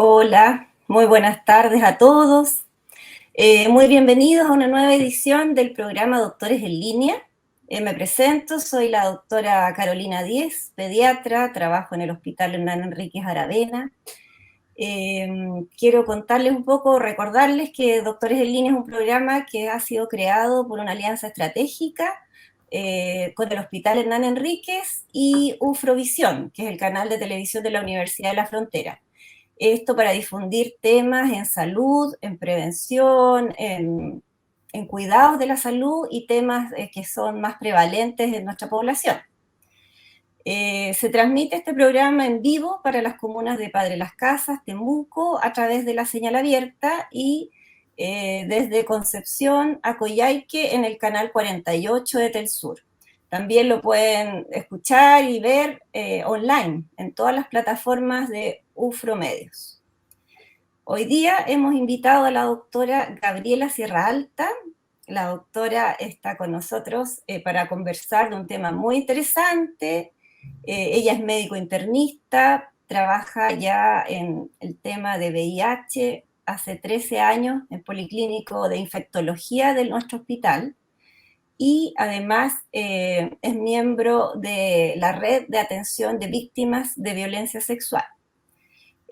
Hola, muy buenas tardes a todos. Muy bienvenidos a una nueva edición del programa Doctores en Línea. Me presento, soy la doctora Carolina Díez, pediatra, trabajo en el Hospital Hernán Enríquez Aravena. Quiero contarles un poco, recordarles que Doctores en Línea es un programa que ha sido creado por una alianza estratégica con el Hospital Hernán Enríquez y Ufrovisión, que es el canal de televisión de la Universidad de la Frontera. Esto para difundir temas en salud, en prevención, en cuidados de la salud y temas que son más prevalentes en nuestra población. Se transmite este programa en vivo para las comunas de Padre Las Casas, Temuco, a través de la señal abierta y desde Concepción a Coyhaique en el canal 48 de Telsur. También lo pueden escuchar y ver online en todas las plataformas de UFRO Medios. Hoy día hemos invitado a la doctora Gabriela Sierra Alta. La doctora está con nosotros para conversar de un tema muy interesante. Ella es médico internista, trabaja ya en el tema de VIH hace 13 años en Policlínico de Infectología de nuestro hospital y además es miembro de la Red de Atención de Víctimas de Violencia Sexual.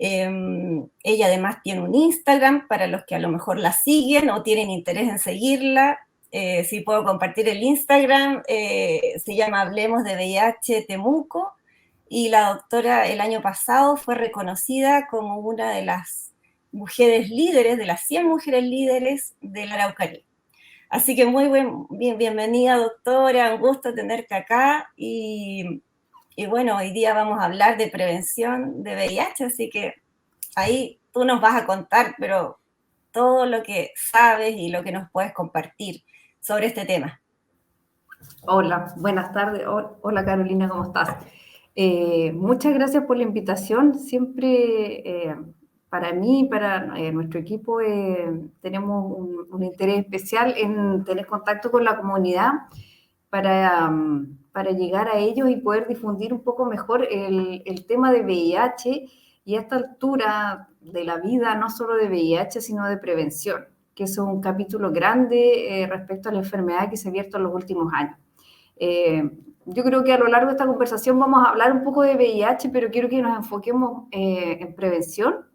Ella además tiene un Instagram para los que a lo mejor la siguen o tienen interés en seguirla. Si puedo compartir el Instagram, se llama Hablemos de VIH Temuco, y la doctora el año pasado fue reconocida como una de las mujeres líderes, de las 100 mujeres líderes de la Araucanía. Así que muy bienvenida, doctora, un gusto tenerte acá y bueno, hoy día vamos a hablar de prevención de VIH, así que ahí tú nos vas a contar, pero todo lo que sabes y lo que nos puedes compartir sobre este tema. Hola, buenas tardes. Hola Carolina, ¿cómo estás? Muchas gracias por la invitación. Siempre para mí y para nuestro equipo tenemos un interés especial en tener contacto con la comunidad para llegar a ellos y poder difundir un poco mejor el tema de VIH y a esta altura de la vida, no solo de VIH, sino de prevención, que es un capítulo grande respecto a la enfermedad que se ha abierto en los últimos años. Yo creo que a lo largo de esta conversación vamos a hablar un poco de VIH, pero quiero que nos enfoquemos en prevención,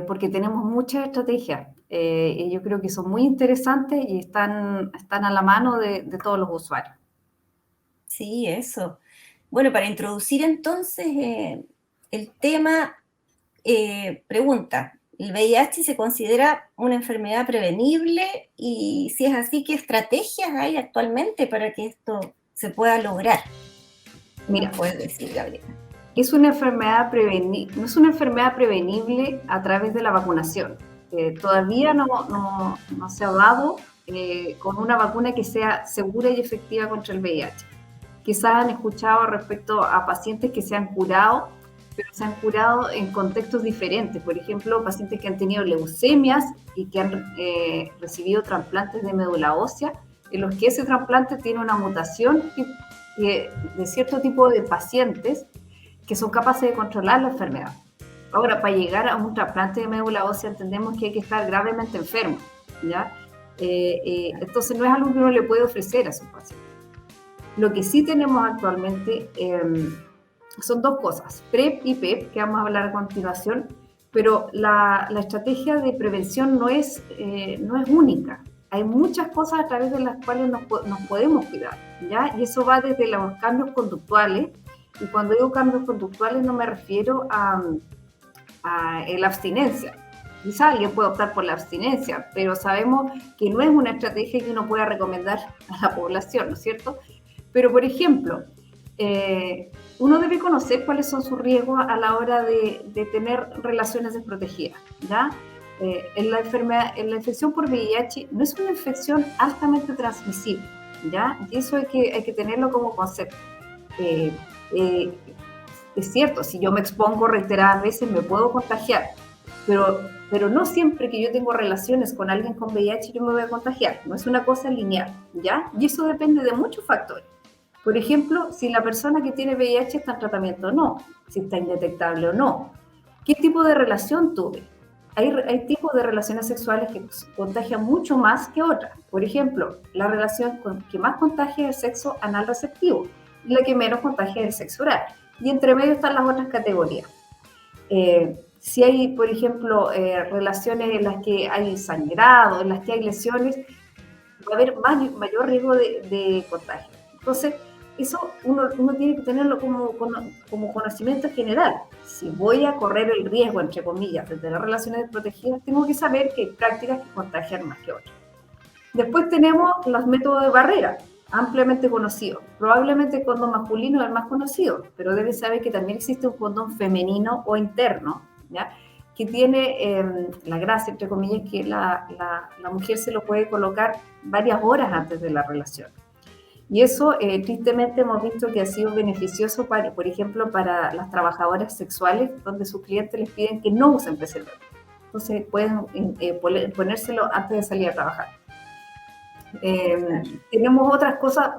porque tenemos muchas estrategias y yo creo que son muy interesantes y están a la mano de todos los usuarios. Sí, eso. Bueno, para introducir entonces el tema, pregunta, ¿el VIH se considera una enfermedad prevenible? Y si es así, ¿qué estrategias hay actualmente para que esto se pueda lograr? Mira, puedes decir, Gabriela. Es una enfermedad no es una enfermedad prevenible a través de la vacunación. Todavía no se ha dado con una vacuna que sea segura y efectiva contra el VIH. Quizás han escuchado respecto a pacientes que se han curado, pero se han curado en contextos diferentes. Por ejemplo, pacientes que han tenido leucemias y que han recibido trasplantes de médula ósea, en los que ese trasplante tiene una mutación de cierto tipo de pacientes que son capaces de controlar la enfermedad. Ahora, para llegar a un trasplante de médula ósea entendemos que hay que estar gravemente enfermo, ¿ya? Entonces no es algo que uno le puede ofrecer a sus pacientes. Lo que sí tenemos actualmente son dos cosas, PrEP y PEP, que vamos a hablar a continuación, pero la estrategia de prevención no es única. hay muchas cosas a través de las cuales nos podemos cuidar, ¿ya? Y eso va desde los cambios conductuales, y cuando digo cambios conductuales no me refiero a la abstinencia. Quizá alguien puede optar por la abstinencia, pero sabemos que no es una estrategia que uno pueda recomendar a la población, ¿no es cierto? Pero, por ejemplo, uno debe conocer cuáles son sus riesgos a la hora de tener relaciones desprotegidas, ¿ya? En la infección por VIH no es una infección altamente transmisible, ¿ya? Y eso hay que tenerlo como concepto. Es cierto, si yo me expongo reiteradas veces me puedo contagiar, pero no siempre que yo tengo relaciones con alguien con VIH yo me voy a contagiar, no es una cosa lineal, ¿ya? Y eso depende de muchos factores. Por ejemplo, si la persona que tiene VIH está en tratamiento o no, si está indetectable o no, qué tipo de relación tuve. Hay tipos de relaciones sexuales que contagian mucho más que otras. Por ejemplo, la relación que más contagia es el sexo anal receptivo y la que menos contagia es el sexo oral. Y entre medio están las otras categorías. Si hay, por ejemplo, relaciones en las que hay sangrado, en las que hay lesiones, va a haber mayor riesgo de contagio. Entonces, eso uno tiene que tenerlo como conocimiento general. Si voy a correr el riesgo, entre comillas, de tener relaciones desprotegidas, tengo que saber que hay prácticas que contagian más que otras. Después tenemos los métodos de barrera, ampliamente conocidos. Probablemente el condón masculino es el más conocido, pero debes saber que también existe un condón femenino o interno, ¿ya? Que tiene la gracia, entre comillas, que la mujer se lo puede colocar varias horas antes de la relación. Y eso, tristemente, hemos visto que ha sido beneficioso, por ejemplo, para las trabajadoras sexuales, donde sus clientes les piden que no usen preservativo. Entonces, pueden ponérselo antes de salir a trabajar. Tenemos otras cosas,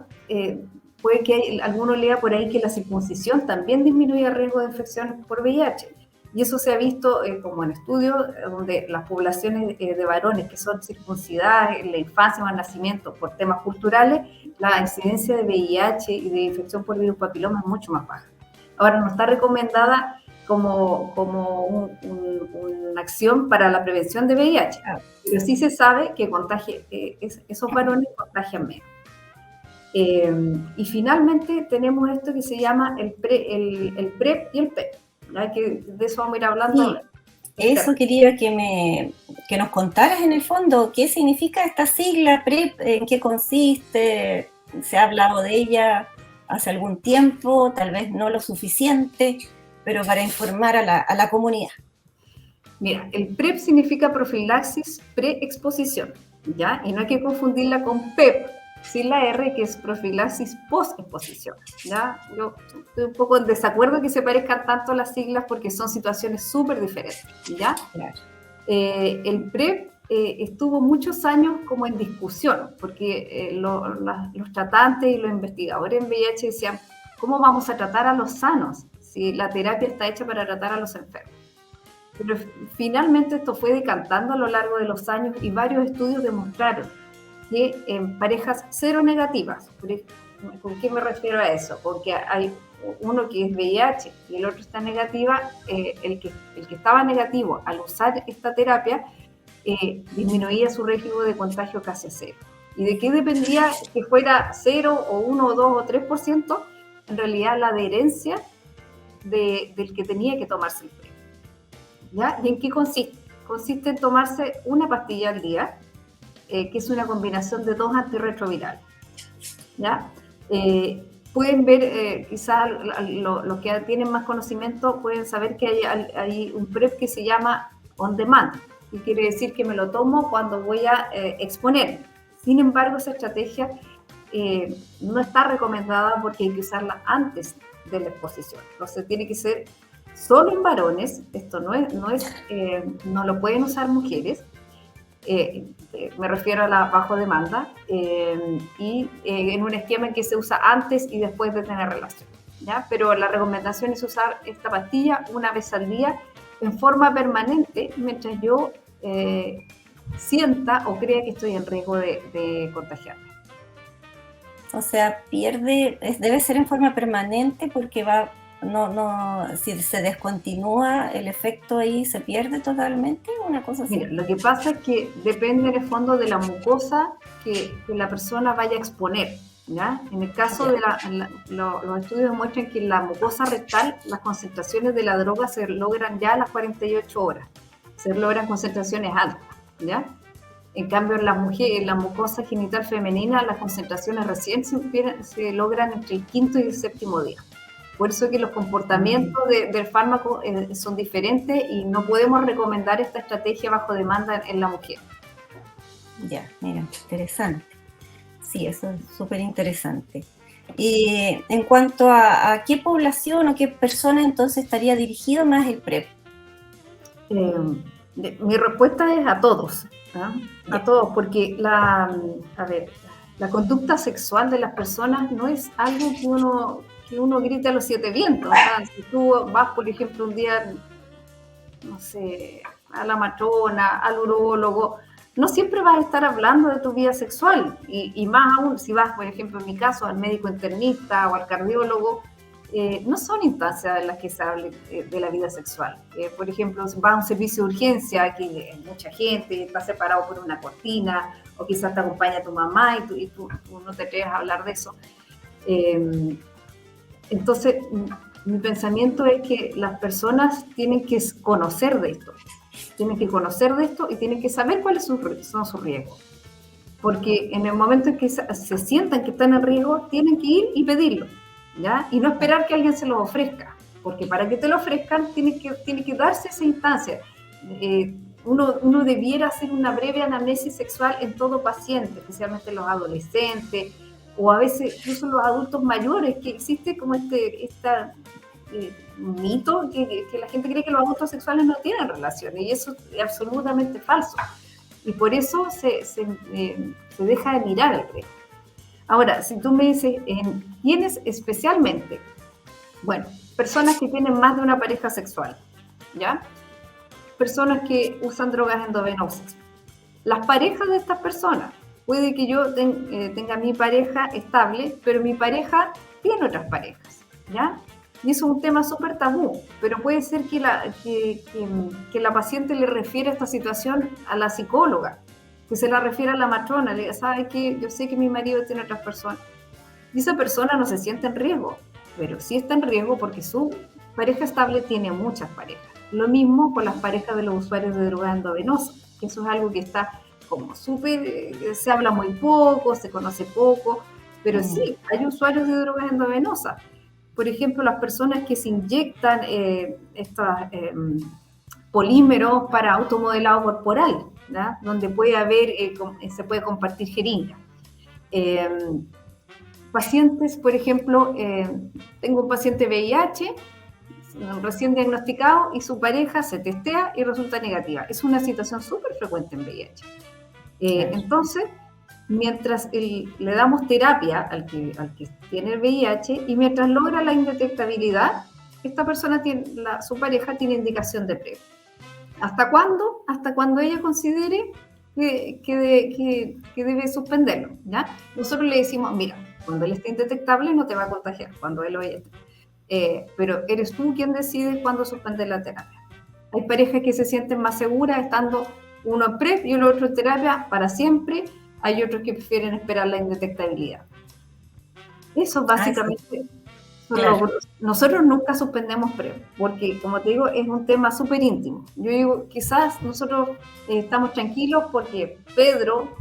puede que alguno lea por ahí que la circuncisión también disminuye el riesgo de infecciones por VIH. Y eso se ha visto como en estudios donde las poblaciones de varones que son circuncidadas en la infancia o al nacimiento por temas culturales, la incidencia de VIH y de infección por virus papiloma es mucho más baja. Ahora, no está recomendada como una acción para la prevención de VIH, pero sí se sabe que esos varones contagian menos. Y finalmente tenemos esto que se llama el PrEP y el PEP. Que de eso vamos a ir hablando. Sí, eso quería que nos contaras en el fondo, ¿qué significa esta sigla PrEP? ¿En qué consiste? ¿Se ha hablado de ella hace algún tiempo? Tal vez no lo suficiente, pero para informar a la comunidad. Mira, el PrEP significa profilaxis preexposición, ¿ya? Y no hay que confundirla con PEP, sin la R, que es profilaxis post-exposición, ¿ya? Yo estoy un poco en desacuerdo que se parezcan tanto las siglas porque son situaciones súper diferentes, ¿ya? Claro. El PrEP estuvo muchos años como en discusión, porque los tratantes y los investigadores en VIH decían, ¿cómo vamos a tratar a los sanos si la terapia está hecha para tratar a los enfermos? Pero finalmente esto fue decantando a lo largo de los años y varios estudios demostraron que en parejas seronegativas, ¿con qué me refiero a eso? Porque hay uno que es VIH y el otro está negativa, el que estaba negativo al usar esta terapia disminuía su riesgo de contagio casi a cero. ¿Y de qué dependía que fuera 0 o 1 o 2 o 3%? En realidad la adherencia del que tenía que tomarse el PrEP. ¿Ya? ¿Y en qué consiste? Consiste en tomarse una pastilla al día, que es una combinación de 2 antirretrovirales. ¿Ya? Pueden ver, quizás los que tienen más conocimiento pueden saber que hay un PrEP que se llama on demand, y quiere decir que me lo tomo cuando voy a exponer. Sin embargo, esa estrategia no está recomendada porque hay que usarla antes de la exposición. Entonces tiene que ser solo en varones, esto no lo pueden usar mujeres, me refiero a la bajo demanda, y en un esquema en que se usa antes y después de tener relación, ¿ya? Pero la recomendación es usar esta pastilla una vez al día en forma permanente mientras yo sienta o crea que estoy en riesgo de contagiarme. O sea, debe ser en forma permanente porque va si se descontinúa el efecto ahí, ¿se pierde totalmente? Una cosa así. Mira, lo que pasa es que depende en el fondo de la mucosa que la persona vaya a exponer, ¿ya? En el caso de los estudios demuestran que en la mucosa rectal las concentraciones de la droga se logran ya a las 48 horas, se logran concentraciones altas, ¿ya? En cambio, en la mucosa genital femenina, las concentraciones recién se logran entre el quinto y el séptimo día. Por eso que los comportamientos del fármaco son diferentes y no podemos recomendar esta estrategia bajo demanda en la mujer. Ya, mira, interesante. Sí, eso es súper interesante. Y en cuanto a qué población o qué persona entonces estaría dirigido más el PrEP. Mi respuesta es a todos, ¿no? A todos, porque la conducta sexual de las personas no es algo que uno grite a los 7 vientos. O sea, si tú vas, por ejemplo, un día, no sé, a la matrona, al urólogo, no siempre vas a estar hablando de tu vida sexual, y más aún si vas, por ejemplo, en mi caso, al médico internista o al cardiólogo, no son instancias en las que se hable de la vida sexual. Por ejemplo, si vas a un servicio de urgencia, aquí hay mucha gente, está separado por una cortina, o quizás te acompaña tu mamá y tú no te atreves a hablar de eso. Entonces, mi pensamiento es que las personas tienen que conocer de esto. Tienen que conocer de esto y tienen que saber cuáles son sus riesgos. Porque en el momento en que se sientan que están en riesgo, tienen que ir y pedirlo, ¿ya? Y no esperar que alguien se los ofrezca, porque para que te lo ofrezcan tiene que darse esa instancia. Uno debiera hacer una breve anamnesis sexual en todo paciente, especialmente los adolescentes, o a veces incluso los adultos mayores, que existe como este mito que la gente cree que los adultos sexuales no tienen relaciones, y eso es absolutamente falso. Y por eso se deja de mirar el riesgo. Ahora, si tú me dices, ¿quiénes especialmente? Bueno, personas que tienen más de una pareja sexual, ¿ya? Personas que usan drogas endovenosas. Las parejas de estas personas. Puede que yo tenga mi pareja estable, pero mi pareja tiene otras parejas, ¿ya? Y eso es un tema súper tabú, pero puede ser que la paciente le refiera esta situación a la psicóloga, que se la refiera a la matrona, le diga, ¿sabe qué? Yo sé que mi marido tiene otras personas. Y esa persona no se siente en riesgo, pero sí está en riesgo porque su pareja estable tiene muchas parejas. Lo mismo con las parejas de los usuarios de drogas endovenosas, que eso es algo que está como súper, se habla muy poco, se conoce poco, pero sí, hay usuarios de drogas endovenosas. Por ejemplo, las personas que se inyectan estos polímeros para automodelado corporal, ¿no? Donde puede haber, se puede compartir jeringa. Pacientes, por ejemplo, tengo un paciente VIH recién diagnosticado y su pareja se testea y resulta negativa. Es una situación súper frecuente en VIH. Entonces, mientras le damos terapia al que tiene el VIH y mientras logra la indetectabilidad, esta persona su pareja tiene indicación de PrEP. ¿Hasta cuándo? Hasta cuando ella considere que debe suspenderlo, ¿ya? Nosotros le decimos, mira, cuando él esté indetectable no te va a contagiar, cuando él lo haya. Pero eres tú quien decide cuándo suspender la terapia. Hay parejas que se sienten más seguras estando uno en PrEP y el otro en terapia para siempre. Hay otros que prefieren esperar la indetectabilidad. Eso básicamente Claro. Nosotros nunca suspendemos PrEP, porque como te digo, es un tema súper íntimo. Yo digo, quizás nosotros estamos tranquilos porque Pedro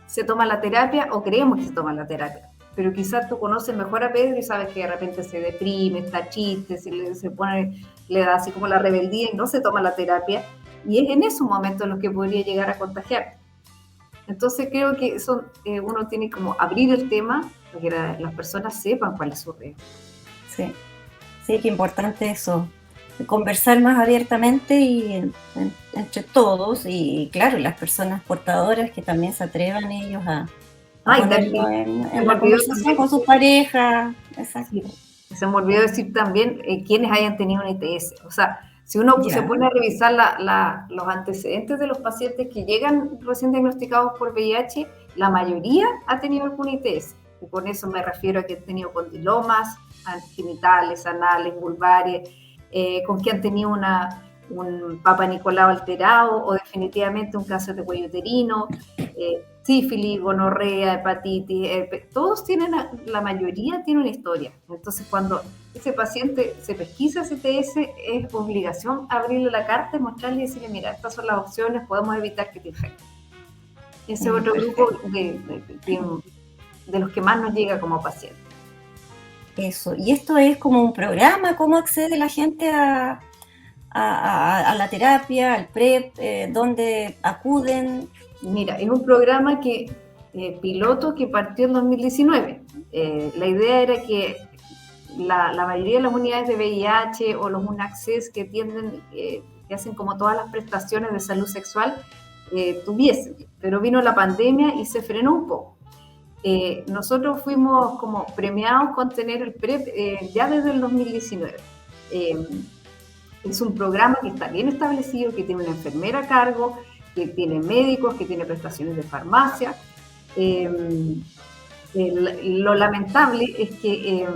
se toma la terapia o creemos que se toma la terapia. Pero quizás tú conoces mejor a Pedro y sabes que de repente se deprime, está triste, le da así como la rebeldía y no se toma la terapia. Y es en esos momentos en los que podría llegar a contagiar. Entonces creo que uno tiene como abrir el tema para que las personas sepan cuál es su riesgo. Sí, qué importante eso. Conversar más abiertamente y entre todos y claro, las personas portadoras que también se atrevan ellos a ponerlo en la conversación con sus parejas. Exacto. Sí, se me olvidó decir también quienes hayan tenido un ITS. O sea, si uno se pone a revisar los antecedentes de los pacientes que llegan recién diagnosticados por VIH, la mayoría ha tenido algún ITS. Y con eso me refiero a que han tenido condilomas, genitales, anales, vulvares, con que han tenido un Papa Nicolau alterado o definitivamente un cáncer de cuello uterino, sífilis, gonorrea, hepatitis, todos tienen, la mayoría tiene una historia. Entonces, cuando ese paciente se pesquisa CTS, es obligación abrirle la carta, mostrarle y decirle, mira, estas son las opciones, podemos evitar que te infectes. Ese es otro grupo de los que más nos llega como paciente. Eso, y esto es como un programa, ¿cómo accede la gente a la terapia, al PrEP, dónde acuden? Mira, es un programa piloto que partió en 2019. La idea era que la mayoría de las unidades de VIH o los UNACCES que hacen como todas las prestaciones de salud sexual tuviesen, pero vino la pandemia y se frenó un poco. Nosotros fuimos como premiados con tener el PrEP ya desde el 2019. Es un programa que está bien establecido, que tiene una enfermera a cargo, que tiene médicos, que tiene prestaciones de farmacia. Lo lamentable es que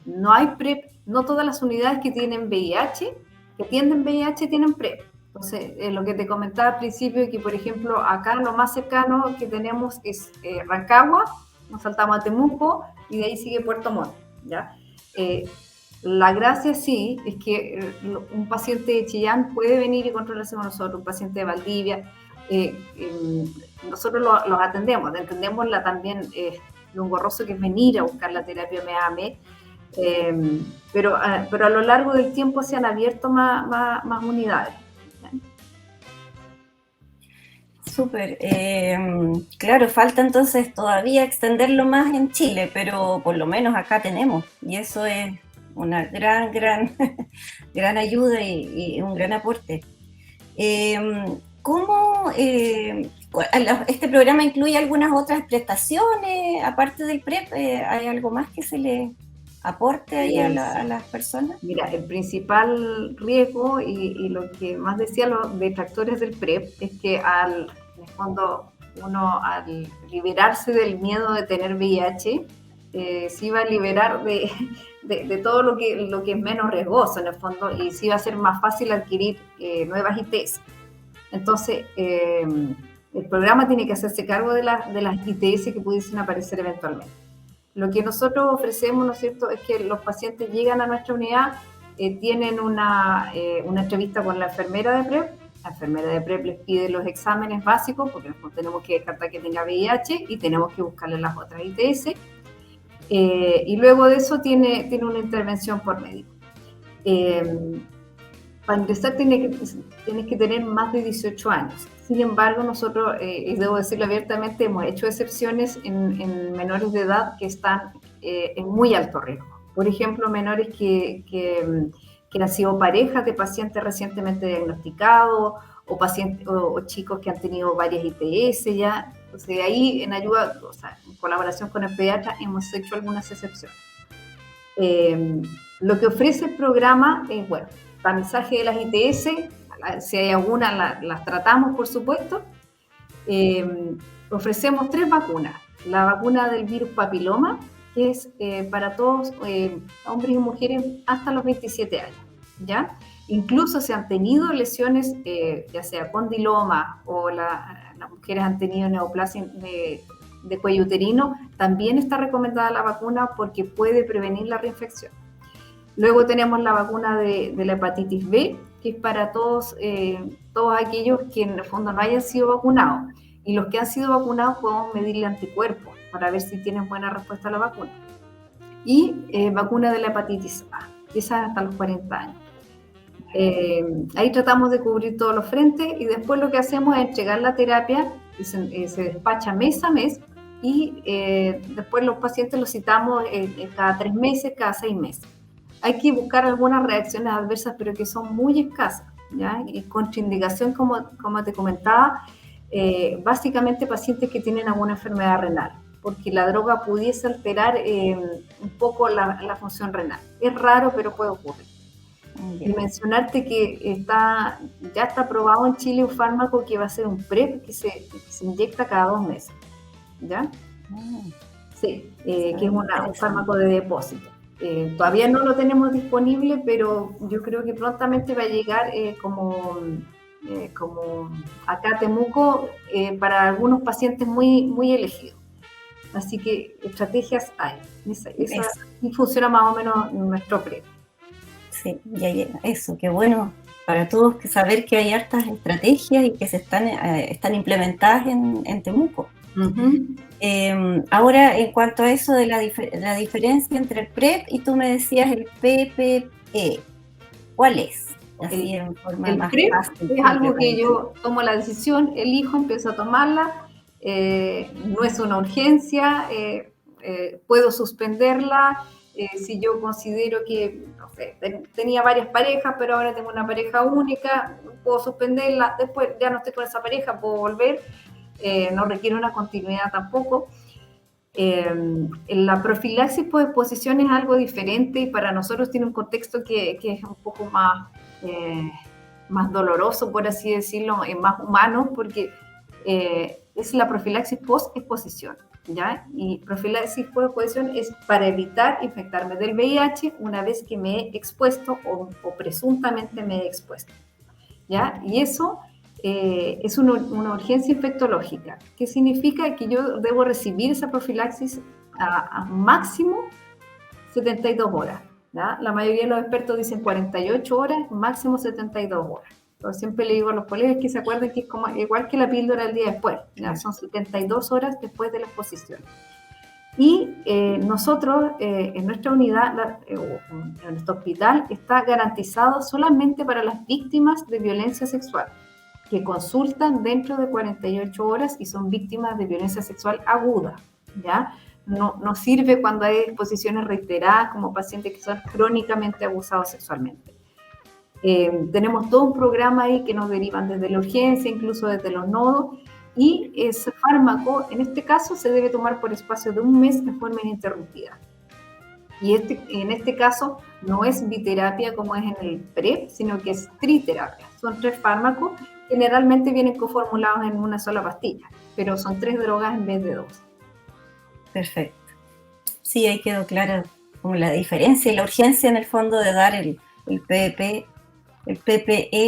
no hay PrEP, no todas las unidades que tienen VIH, que atienden VIH, tienen PrEP. Entonces, lo que te comentaba al principio, que por ejemplo acá lo más cercano que tenemos es Rancagua, nos saltamos a Temuco y de ahí sigue Puerto Montt, ¿ya? La gracia sí es que un paciente de Chillán puede venir y controlarse con nosotros, un paciente de Valdivia, nosotros los atendemos, entendemos también lo engorroso que es venir a buscar la terapia MEAME, pero a lo largo del tiempo se han abierto más unidades. Súper. Claro, falta entonces todavía extenderlo más en Chile, pero por lo menos acá tenemos, y eso es una gran ayuda y un gran aporte. ¿Cómo este programa incluye algunas otras prestaciones aparte del PrEP? ¿Hay algo más que se le aporte ahí a las personas? Mira, el principal riesgo y lo que más decían los detractores del PrEP es que en el fondo uno al liberarse del miedo de tener VIH se iba a liberar de todo lo que es menos riesgoso en el fondo, y se iba a ser más fácil adquirir nuevas ITS. Entonces, el programa tiene que hacerse cargo de las ITS que pudiesen aparecer eventualmente. Lo que nosotros ofrecemos, ¿no es cierto?, es que los pacientes llegan a nuestra unidad, tienen una entrevista con la enfermera de PrEP. La enfermera de PrEP les pide los exámenes básicos, porque tenemos que descartar que tenga VIH y tenemos que buscarle las otras ITS. Y luego de eso tiene una intervención por médico. Para ingresar tienes que tener más de 18 años. Sin embargo, nosotros, y debo decirlo abiertamente, hemos hecho excepciones en menores de edad que están en muy alto riesgo. Por ejemplo, menores que han sido parejas de pacientes recientemente diagnosticados o chicos que han tenido varias ITS ya. Entonces, ahí en ayuda, o sea, en colaboración con el pediatra, hemos hecho algunas excepciones. Lo que ofrece el programa es, bueno, tamizaje de las ITS, si hay alguna las tratamos, por supuesto. Ofrecemos 3 vacunas. La vacuna del virus papiloma, que es para todos, hombres y mujeres hasta los 27 años, ¿ya? Incluso si han tenido lesiones, ya sea condiloma o las mujeres han tenido neoplasia de cuello uterino, también está recomendada la vacuna porque puede prevenir la reinfección. Luego tenemos la vacuna de la hepatitis B, que es para todos aquellos que en el fondo no hayan sido vacunados. Y los que han sido vacunados podemos medirle anticuerpos para ver si tienen buena respuesta a la vacuna. Y vacuna de la hepatitis A, esa hasta los 40 años. Ahí tratamos de cubrir todos los frentes y después lo que hacemos es entregar la terapia y se despacha mes a mes, y después los pacientes los citamos cada 3 meses, cada 6 meses. Hay que buscar algunas reacciones adversas, pero que son muy escasas, ¿ya? Y contraindicación, como te comentaba, básicamente pacientes que tienen alguna enfermedad renal, porque la droga pudiese alterar un poco la función renal. Es raro, pero puede ocurrir. Y mencionarte que ya está aprobado en Chile un fármaco que va a ser un PrEP que se inyecta cada 2 meses, ¿ya? Sí, que es un fármaco de depósito. Todavía no lo tenemos disponible, pero yo creo que prontamente va a llegar como acá a Temuco para algunos pacientes muy elegidos. Así que estrategias hay. Esa y funciona más o menos nuestro PrEP. Sí, ya llega. Eso, qué bueno para todos saber que hay hartas estrategias y que están implementadas en Temuco. Ahora, en cuanto a eso de la diferencia entre el PrEP y tú me decías el PPE, ¿cuál es? Así en forma más fácil. Es algo que yo tomo la decisión, elijo, empiezo a tomarla, no es una urgencia, puedo suspenderla, si yo considero que, no sé, tenía varias parejas, pero ahora tengo una pareja única, puedo suspenderla, después ya no estoy con esa pareja, puedo volver, no requiere una continuidad tampoco. La profilaxis por exposición es algo diferente y para nosotros tiene un contexto que es un poco más doloroso, por así decirlo, más humano, porque es la profilaxis post-exposición, ¿ya? Y profilaxis post-exposición es para evitar infectarme del VIH una vez que me he expuesto o presuntamente me he expuesto, ¿ya? Y eso es una urgencia infectológica, que significa que yo debo recibir esa profilaxis a máximo 72 horas. ¿Ya? La mayoría de los expertos dicen 48 horas, máximo 72 horas. Entonces, siempre le digo a los colegas que se acuerden que es como, igual que la píldora el día después, ¿ya? Son 72 horas después de la exposición. Y nosotros, en nuestra unidad, en nuestro hospital, está garantizado solamente para las víctimas de violencia sexual, que consultan dentro de 48 horas y son víctimas de violencia sexual aguda, ¿ya? No sirve cuando hay exposiciones reiteradas como pacientes que son crónicamente abusados sexualmente. Tenemos todo un programa ahí que nos derivan desde la urgencia, incluso desde los nodos, y ese fármaco, en este caso, se debe tomar por espacio de un mes de forma ininterrumpida. Y en este caso no es biterapia como es en el PrEP, sino que es triterapia. Son 3 fármacos, generalmente vienen coformulados en una sola pastilla, pero son 3 drogas en vez de 2. Perfecto. Sí, ahí quedó clara como la diferencia y la urgencia en el fondo de dar el PPE,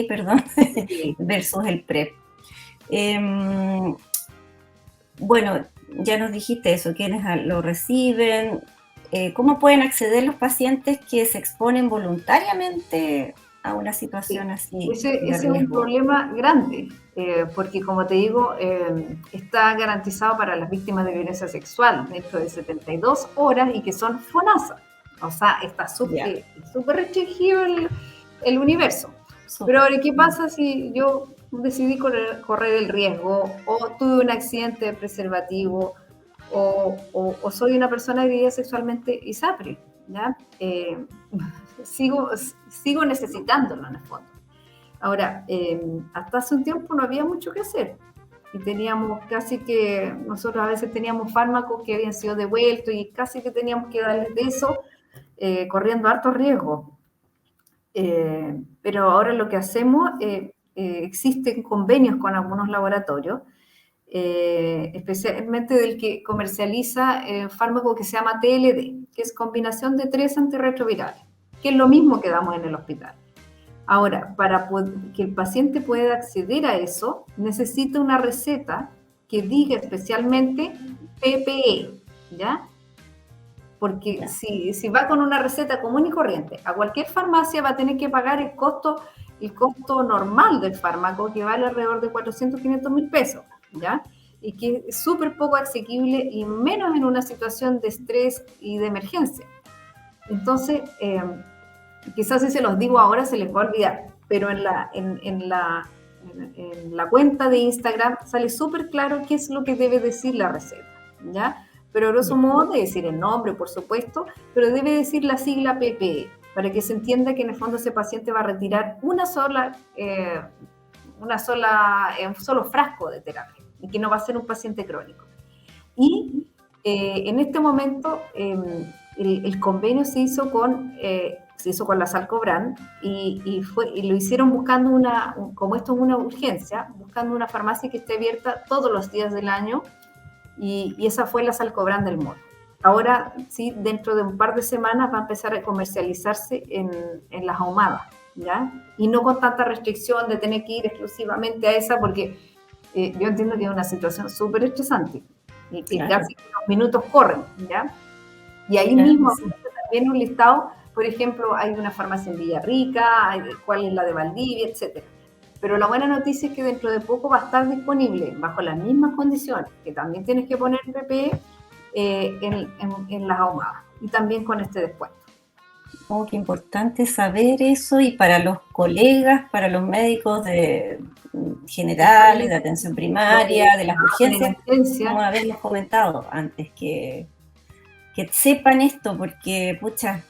perdón, sí, versus el PrEP. Bueno, ya nos dijiste eso, quiénes lo reciben, cómo pueden acceder los pacientes que se exponen voluntariamente a una situación así. Ese es un problema grande, porque como te digo, está garantizado para las víctimas de violencia sexual dentro de 72 horas y que son FONASA. O sea, está súper restringido el universo. Pero ahora, ¿qué pasa si yo decidí correr el riesgo o tuve un accidente de preservativo o soy una persona agredida sexualmente ISAPRE? ¿Ya? Sigo necesitándolo en el fondo. Ahora, hasta hace un tiempo no había mucho que hacer y teníamos casi que, nosotros a veces teníamos fármacos que habían sido devueltos y casi que teníamos que darles de eso corriendo harto riesgo. Pero ahora lo que hacemos, existen convenios con algunos laboratorios, especialmente del que comercializa fármaco que se llama TLD, que es combinación de 3 antirretrovirales, que es lo mismo que damos en el hospital. Ahora, para que el paciente pueda acceder a eso, necesita una receta que diga especialmente PPE, ¿ya? Porque si va con una receta común y corriente a cualquier farmacia va a tener que pagar el costo normal del fármaco, que vale alrededor de 400, 500 mil pesos, ¿ya? Y que es súper poco asequible y menos en una situación de estrés y de emergencia. Entonces, quizás si se los digo ahora se les va a olvidar, pero en la cuenta de Instagram sale súper claro qué es lo que debe decir la receta, ¿ya? Pero a grosso modo debe decir el nombre, por supuesto, pero debe decir la sigla PPE, para que se entienda que en el fondo ese paciente va a retirar un solo frasco de terapia y que no va a ser un paciente crónico. Y en este momento el convenio se hizo con la Salcobran y lo hicieron buscando como esto es una urgencia, buscando una farmacia que esté abierta todos los días del año y esa fue la Salcobran del Mall. Ahora, sí, dentro de un par de semanas va a empezar a comercializarse en las ahumadas, ¿ya? Y no con tanta restricción de tener que ir exclusivamente a esa, porque yo entiendo que es una situación súper estresante y que Claro, casi los minutos corren, ¿ya? Y ahí claro que mismo sí. también un listado, por ejemplo, hay una farmacia en Villarrica, cuál es la de Valdivia, etcétera. Pero la buena noticia es que dentro de poco va a estar disponible, bajo las mismas condiciones, que también tienes que poner PPE, en las ahumadas y también con este descuento. Oh, qué importante saber eso, y para los colegas, para los médicos generales, de atención Los que primaria, de las trabajan en urgencias, como emergencia. haberles comentado antes, que sepan esto, porque, pucha,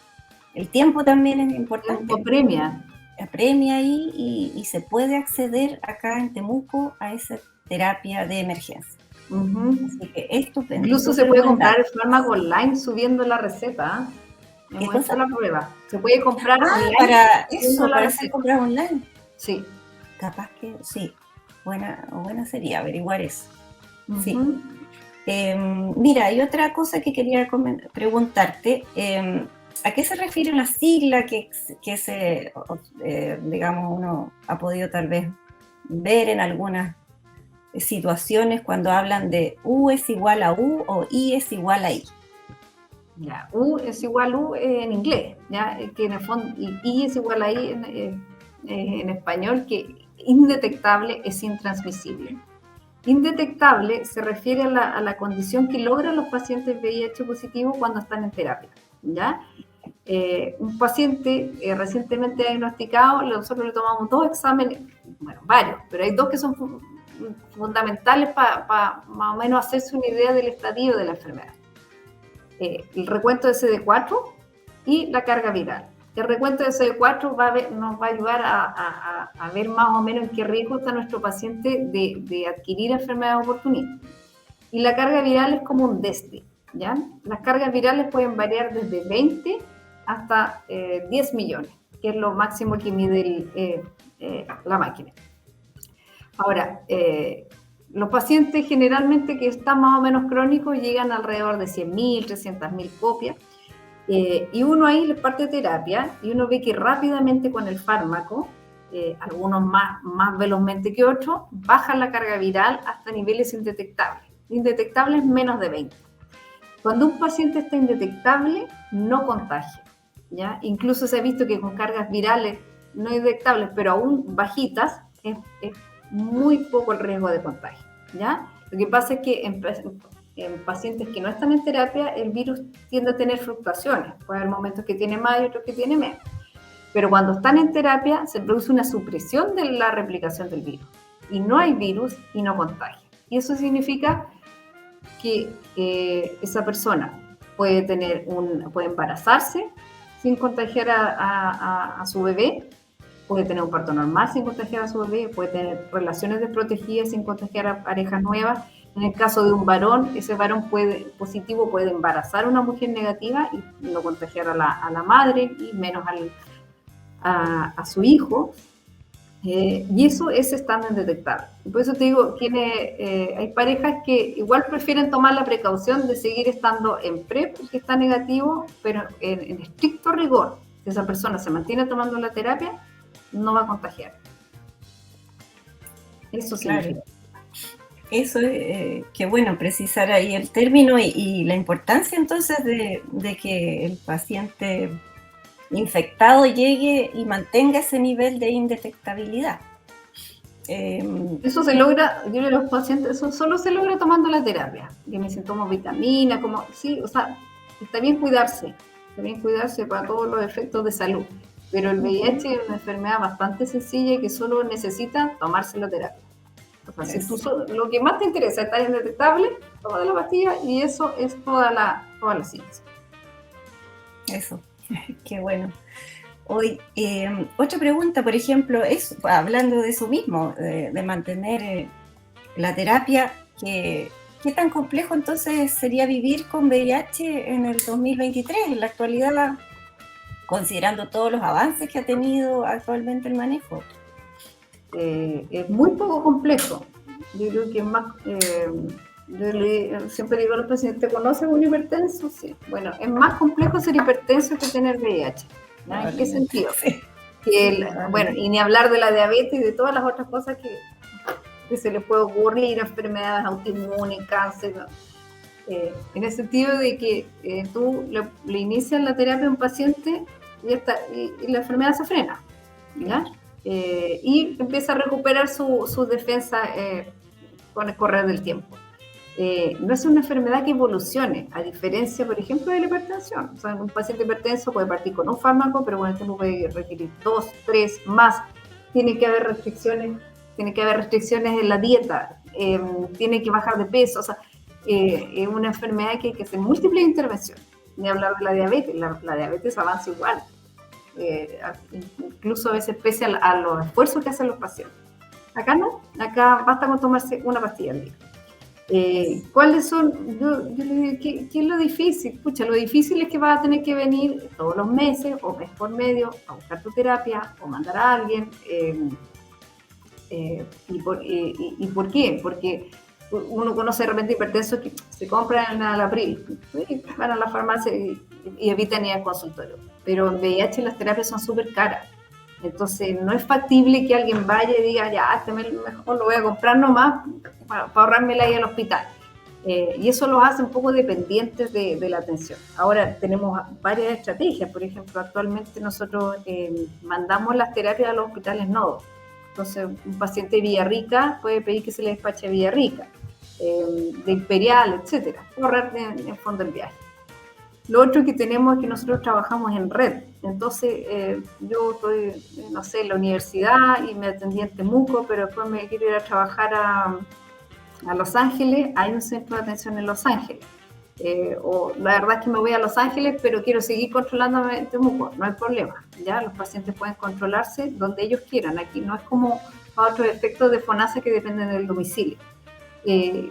el tiempo también es importante. Premia. Apremia ahí y se puede acceder acá en Temuco a esa terapia de emergencia. Uh-huh. Así que estupendo, Incluso se súper puede buen comprar dato. el fármaco online subiendo la receta. ¿Qué Hemos hecho cosa? la prueba. Se puede comprar Ah, online para subiendo eso, la para hacer receta. compras online. Sí. Capaz que sí. Buena sería averiguar eso. Sí. Uh-huh. Mira, hay otra cosa que quería preguntarte. ¿A qué se refiere una sigla digamos, uno ha podido tal vez ver en algunas situaciones cuando hablan de U es igual a U o I es igual a I? Ya. U es igual a U en inglés, ¿ya? Que en el fondo, y I es igual a I en español, que indetectable es intransmisible. Indetectable se refiere a la condición que logran los pacientes VIH positivos cuando están en terapia, ¿ya? Un paciente recientemente diagnosticado, nosotros le tomamos 2 exámenes, bueno, varios, pero hay 2 que son fundamentales para más o menos hacerse una idea del estadio de la enfermedad. El recuento de CD4 y la carga viral. El recuento de CD4 nos va a ayudar a ver más o menos en qué riesgo está nuestro paciente de adquirir enfermedades oportunistas. Y la carga viral es como un desde, ¿ya? Las cargas virales pueden variar desde 20 hasta 10 millones, que es lo máximo que mide la máquina. Ahora, los pacientes generalmente que están más o menos crónicos llegan alrededor de 100.000, 300.000 copias, y uno ahí les parte terapia y uno ve que rápidamente con el fármaco, algunos más velozmente que otros, bajan la carga viral hasta niveles indetectables. Indetectables menos de 20. Cuando un paciente está indetectable, no contagia, ¿ya? Incluso se ha visto que con cargas virales no indetectables, pero aún bajitas, es muy poco el riesgo de contagio, ¿ya? Lo que pasa es que en pacientes que no están en terapia, el virus tiende a tener fluctuaciones. Puede haber momentos que tiene más y otros que tiene menos. Pero cuando están en terapia, se produce una supresión de la replicación del virus. Y no hay virus y no contagia. Y eso significa que esa persona puede embarazarse sin contagiar a su bebé, puede tener un parto normal sin contagiar a su bebé, puede tener relaciones desprotegidas sin contagiar a parejas nuevas. En el caso de un varón, ese varón positivo puede embarazar a una mujer negativa y no contagiar a la madre y menos a su hijo. Y eso es estando indetectable. Por eso te digo, hay parejas que igual prefieren tomar la precaución de seguir estando en PrEP, que está negativo, pero en estricto rigor, si esa persona se mantiene tomando la terapia, no va a contagiar. Eso significa. Claro. Eso es, qué bueno precisar ahí el término y la importancia entonces de que el paciente infectado llegue y mantenga ese nivel de indetectabilidad. Eso se logra, yo a los pacientes, eso solo se logra tomando la terapia, que me tomo vitamina, sí, o sea, está bien cuidarse para todos los efectos de salud, pero el VIH es una enfermedad bastante sencilla y que solo necesita tomarse la terapia. O sea, si lo que más te interesa está indetectable, toma de la pastilla y eso es toda la ciencia. Eso, qué bueno. Hoy, otra pregunta, por ejemplo, hablando de eso mismo, de mantener la terapia, ¿qué tan complejo entonces sería vivir con VIH en el 2023, en la actualidad, considerando todos los avances que ha tenido actualmente el manejo? Es muy poco complejo. Yo creo que es más, Siempre digo a los pacientes, ¿conoces un hipertenso? Sí. Bueno, es más complejo ser hipertenso que tener VIH. ¿No? ¿En qué sentido? Sí. Bueno, y ni hablar de la diabetes y de todas las otras cosas que se les puede ocurrir, enfermedades autoinmunes, cáncer, ¿no? En el sentido de que tú le inicias la terapia a un paciente y la enfermedad se frena, ¿ya? Y empieza a recuperar su defensa con el correr del tiempo. No es una enfermedad que evolucione, a diferencia, por ejemplo, de la hipertensión. O sea, un paciente hipertenso puede partir con un fármaco, pero con el tiempo puede requerir 2, 3 más. Tiene que haber restricciones en la dieta, tiene que bajar de peso. O sea, es una enfermedad que hay que hacer múltiples intervenciones. Ni hablar de la diabetes, la diabetes avanza igual. Incluso a veces pese a los esfuerzos que hacen los pacientes. Acá no, acá basta con tomarse una pastilla al día. ¿Cuáles son? Yo le digo, ¿qué es lo difícil? Pucha, lo difícil es que vas a tener que venir todos los meses o mes por medio a buscar tu terapia o mandar a alguien. ¿Y por qué? Porque uno conoce de repente hipertensos que se compran al abril, van a la farmacia y evitan ir al consultorio. Pero en VIH las terapias son súper caras. Entonces, no es factible que alguien vaya y diga, ya, este mejor lo voy a comprar nomás para ahorrármela ahí al hospital. Y eso los hace un poco dependientes de la atención. Ahora, tenemos varias estrategias. Por ejemplo, actualmente nosotros mandamos las terapias a los hospitales nodos. Entonces, un paciente de Villarrica puede pedir que se le despache a Villarrica, de Imperial, etcétera, ahorrar en fondo el viaje. Lo otro que tenemos es que nosotros trabajamos en red. Entonces, yo estoy, no sé, en la universidad y me atendí en Temuco, pero después me quiero ir a trabajar a Los Ángeles. Hay un centro de atención en Los Ángeles. O la verdad es que me voy a Los Ángeles, pero quiero seguir controlándome en Temuco. No hay problema. Ya los pacientes pueden controlarse donde ellos quieran. Aquí no es como a otros efectos de FONASA que dependen del domicilio.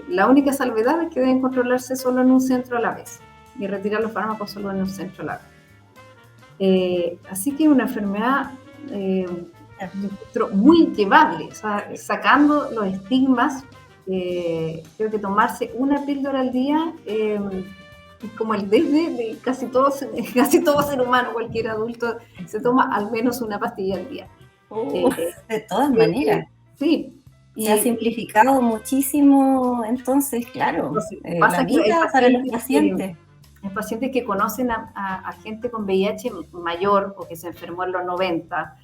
La única salvedad es que deben controlarse solo en un centro a la vez y retirar los fármacos solo en un centro a la vez. Así que es una enfermedad muy llevable, o sea, sacando los estigmas. Creo que tomarse una píldora al día es como el desde de casi todo ser humano, cualquier adulto se toma al menos una pastilla al día. De todas maneras. Sí. Se ha simplificado muchísimo, entonces, claro, la vida para los pacientes. Hay pacientes que conocen a gente con VIH mayor o que se enfermó en los 90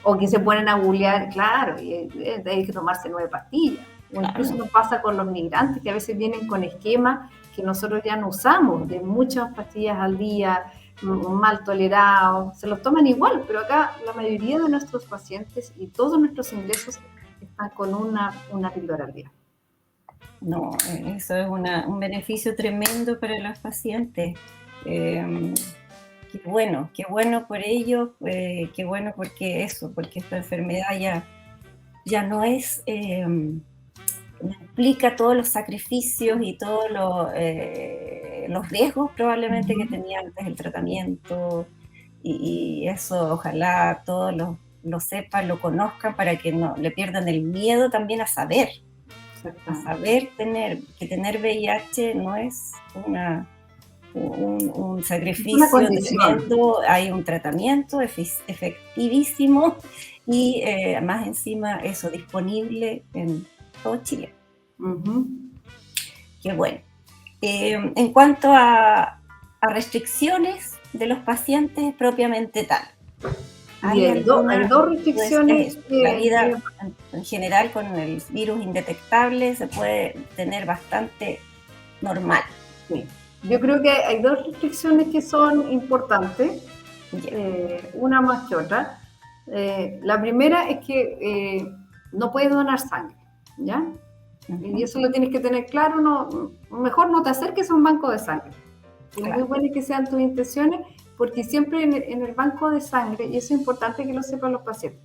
o que se ponen a googlear, claro, y hay que tomarse 9 pastillas. O incluso nos pasa con los migrantes que a veces vienen con esquemas que nosotros ya no usamos, de muchas pastillas al día, mal tolerados, se los toman igual, pero acá la mayoría de nuestros pacientes y todos nuestros ingresos están con una píldora al día. No, eso es un beneficio tremendo para los pacientes. Qué bueno por ellos, qué bueno porque esta enfermedad ya no es, no implica todos los sacrificios y todos los riesgos probablemente que tenía antes el tratamiento, y eso ojalá todos lo sepan, lo conozcan para que no le pierdan el miedo también a saber. A saber que tener VIH no es un sacrificio tremendo, hay un tratamiento efectivísimo y más encima eso disponible en todo Chile. Qué bueno. En cuanto a restricciones de los pacientes propiamente tal. Hay dos restricciones. La vida en general con el virus indetectable se puede tener bastante normal. Sí. Yo creo que hay dos restricciones que son importantes, una más que otra. La primera es que no puedes donar sangre, ¿ya? Y eso lo tienes que tener claro. Mejor no te acerques a un banco de sangre. Claro. Es muy bueno que sean tus intenciones, porque siempre en el banco de sangre, y eso es importante que lo sepan los pacientes,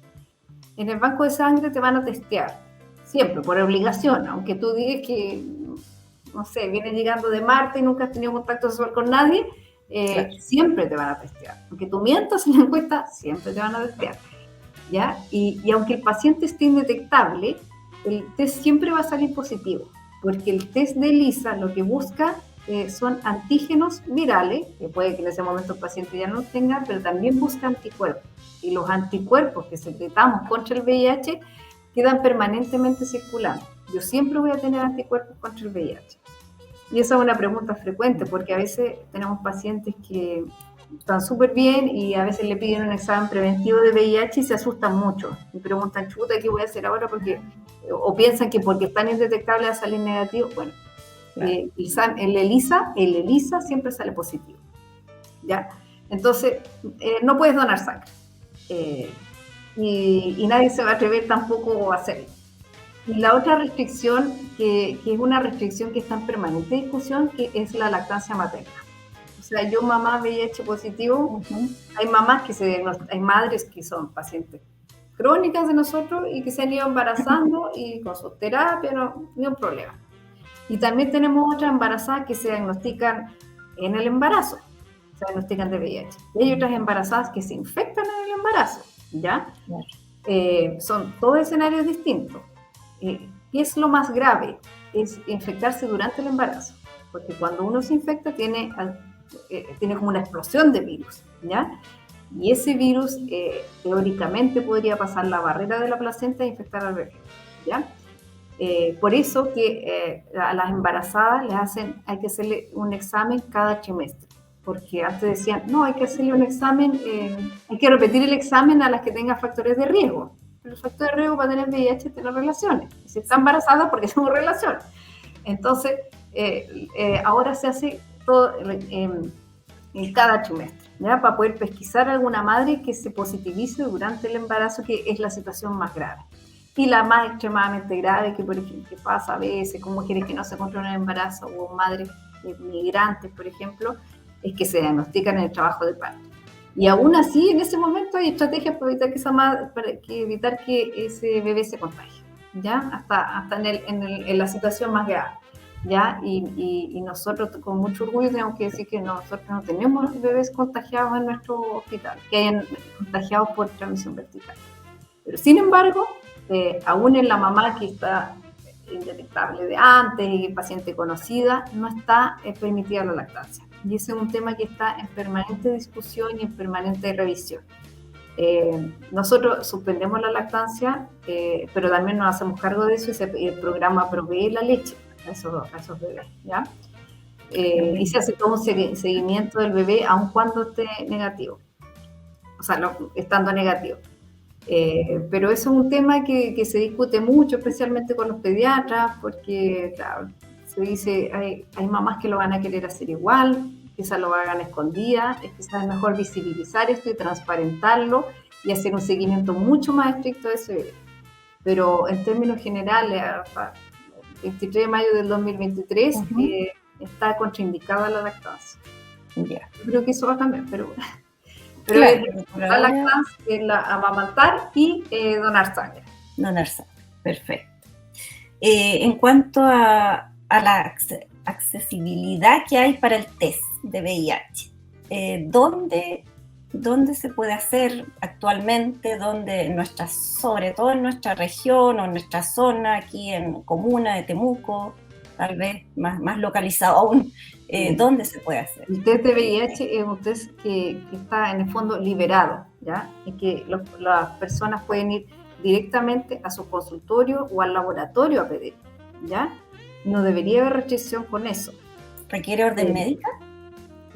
en el banco de sangre te van a testear, siempre, por obligación, aunque tú digas que, no sé, vienes llegando de Marte y nunca has tenido contacto sexual con nadie, claro. Siempre te van a testear. Aunque tú mientas en la encuesta, siempre te van a testear, ¿ya? Y aunque el paciente esté indetectable, el test siempre va a salir positivo. porque el test de ELISA lo que busca son antígenos virales, que puede que en ese momento el paciente ya no tenga, pero también busca anticuerpos. Y los anticuerpos que secretamos contra el VIH quedan permanentemente circulando. Yo siempre voy a tener anticuerpos contra el VIH. Y esa es una pregunta frecuente, porque a veces tenemos pacientes que están súper bien y a veces le piden un examen preventivo de VIH y se asustan mucho. Y preguntan, chuta, ¿qué voy a hacer ahora? O piensan que porque están indetectables va a salir negativo. Bueno, claro. El ELISA siempre sale positivo, ¿ya? Entonces, no puedes donar sangre. Y nadie se va a atrever tampoco a hacerlo. Y la otra restricción, que es una restricción que está en permanente discusión, que es la lactancia materna. O sea, yo mamá VIH positivo, hay mamás hay madres que son pacientes crónicas de nosotros y que se han ido embarazando y con su terapia, no hay un problema. Y también tenemos otras embarazadas que se diagnostican en el embarazo, se diagnostican de VIH. Y hay otras embarazadas que se infectan en el embarazo, ¿ya? Son todos escenarios distintos. ¿Qué es lo más grave? Es infectarse durante el embarazo, porque cuando uno se infecta tiene como una explosión de virus, ¿ya? Y ese virus teóricamente podría pasar la barrera de la placenta e infectar al bebé, ¿ya? Por eso que a las embarazadas hay que hacerle un examen cada trimestre, porque antes decían, no, hay que hacerle un examen, hay que repetir el examen a las que tengan factores de riesgo. Pero el factor de riesgo para tener VIH es tener relaciones. Si está embarazada, porque tengo relaciones. Entonces, ahora se hace todo en cada trimestre, ¿ya? Para poder pesquisar a alguna madre que se positivice durante el embarazo, que es la situación más grave. Y la más extremadamente grave, que por ejemplo que pasa a veces con mujeres que no se controlan el embarazo o madres migrantes, por ejemplo, es que se diagnostican en el trabajo de parto. Y aún así, en ese momento hay estrategias para evitar que ese bebé se contagie, ¿ya? Hasta en la situación más grave, ¿ya? Y nosotros con mucho orgullo tenemos que decir que nosotros no tenemos bebés contagiados en nuestro hospital, que hayan contagiados por transmisión vertical. Pero sin embargo, aún en la mamá que está indetectable de antes y paciente conocida, no está permitida la lactancia. Y ese es un tema que está en permanente discusión y en permanente revisión. Nosotros suspendemos la lactancia, pero también nos hacemos cargo de eso y el programa provee la leche a esos bebés, ¿ya? Y se hace todo un seguimiento del bebé aun cuando esté negativo, o sea, estando negativo. Pero eso es un tema que se discute mucho, especialmente con los pediatras, porque claro, se dice, hay mamás que lo van a querer hacer igual, quizás lo hagan escondidas, es quizás mejor visibilizar esto y transparentarlo y hacer un seguimiento mucho más estricto de ese bebé. Pero en términos generales, hasta el 23 de mayo del 2023 está contraindicada la lactancia. Yeah. Yo creo que eso va a cambiar, pero claro, la lactancia es amamantar y donar sangre. Donar sangre, perfecto. En cuanto a la accesibilidad que hay para el test de VIH, ¿dónde se puede hacer actualmente? Sobre todo en nuestra región o en nuestra zona, aquí en comuna de Temuco, tal vez más localizado aún, ¿dónde se puede hacer? El test de VIH es un test que está en el fondo liberado, ¿ya? Y que las personas pueden ir directamente a su consultorio o al laboratorio a pedir, ¿ya? No debería haber restricción con eso. ¿Requiere orden médica?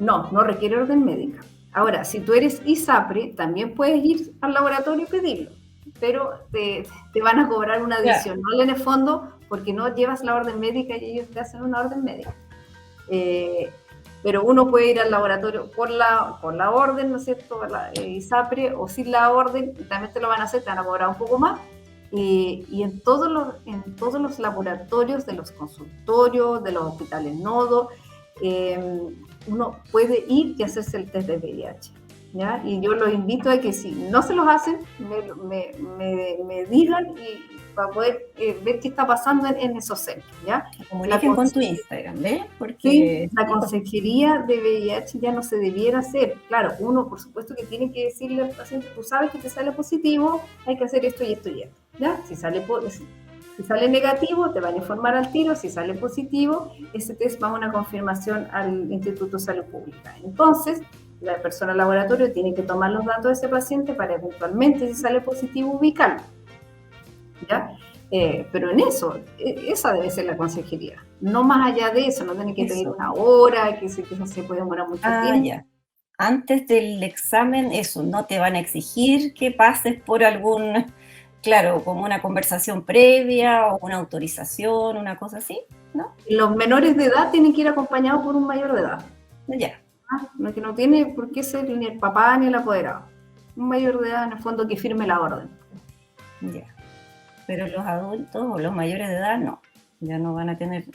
No requiere orden médica. Ahora, si tú eres ISAPRE, también puedes ir al laboratorio y pedirlo, pero te van a cobrar una adicional en el fondo porque no llevas la orden médica y ellos te hacen una orden médica. Pero uno puede ir al laboratorio por la orden, ¿no es cierto?, la ISAPRE, o sin la orden, y también te lo van a hacer, te van a cobrar un poco más. Y en todos los laboratorios de los consultorios, de los hospitales nodo, uno puede ir y hacerse el test de VIH, ¿ya? Y yo los invito a que si no se los hacen, me digan y para poder ver qué está pasando en esos centros, ¿ya? Comuniquen con tu Instagram, ¿ves? Porque sí, la consejería de VIH ya no se debiera hacer. Claro, uno por supuesto que tiene que decirle al paciente, tú sabes que te sale positivo, hay que hacer esto y esto y esto, ¿ya? Si sale positivo, Si sale negativo, te van a informar al tiro. Si sale positivo, ese test va a una confirmación al Instituto de Salud Pública. Entonces, la persona del laboratorio tiene que tomar los datos de ese paciente para eventualmente, si sale positivo, ubicarlo. ¿Ya? Pero en eso, esa debe ser la consejería. No más allá de eso, no tiene que pedir una hora, que no se puede demorar mucho tiempo. Ya. Antes del examen, eso, no te van a exigir que pases por algún, claro, como una conversación previa o una autorización, una cosa así, ¿no? Los menores de edad tienen que ir acompañados por un mayor de edad. Ya. Que no tiene por qué ser ni el papá ni el apoderado. Un mayor de edad, en el fondo, que firme la orden. Ya. Pero los adultos o los mayores de edad no, ya no van a tener,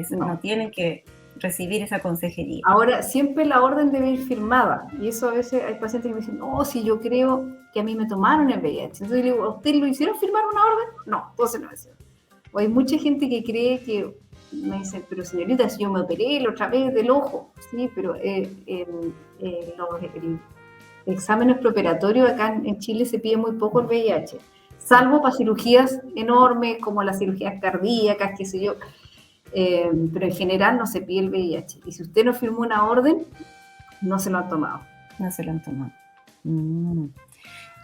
no tienen que recibir esa consejería. Ahora, siempre la orden debe ir firmada, y eso a veces hay pacientes que me dicen, no, si yo creo que a mí me tomaron el VIH. Entonces le digo, ¿a usted lo hicieron firmar una orden? No, entonces no es cierto. O hay mucha gente que cree que, me dicen, pero señorita, si yo me operé la otra vez del ojo, sí, pero los exámenes preoperatorios acá en Chile se pide muy poco el VIH, salvo para cirugías enormes como las cirugías cardíacas, qué sé yo, pero en general no se pide el VIH. Y si usted no firmó una orden, no se lo han tomado. No se lo han tomado.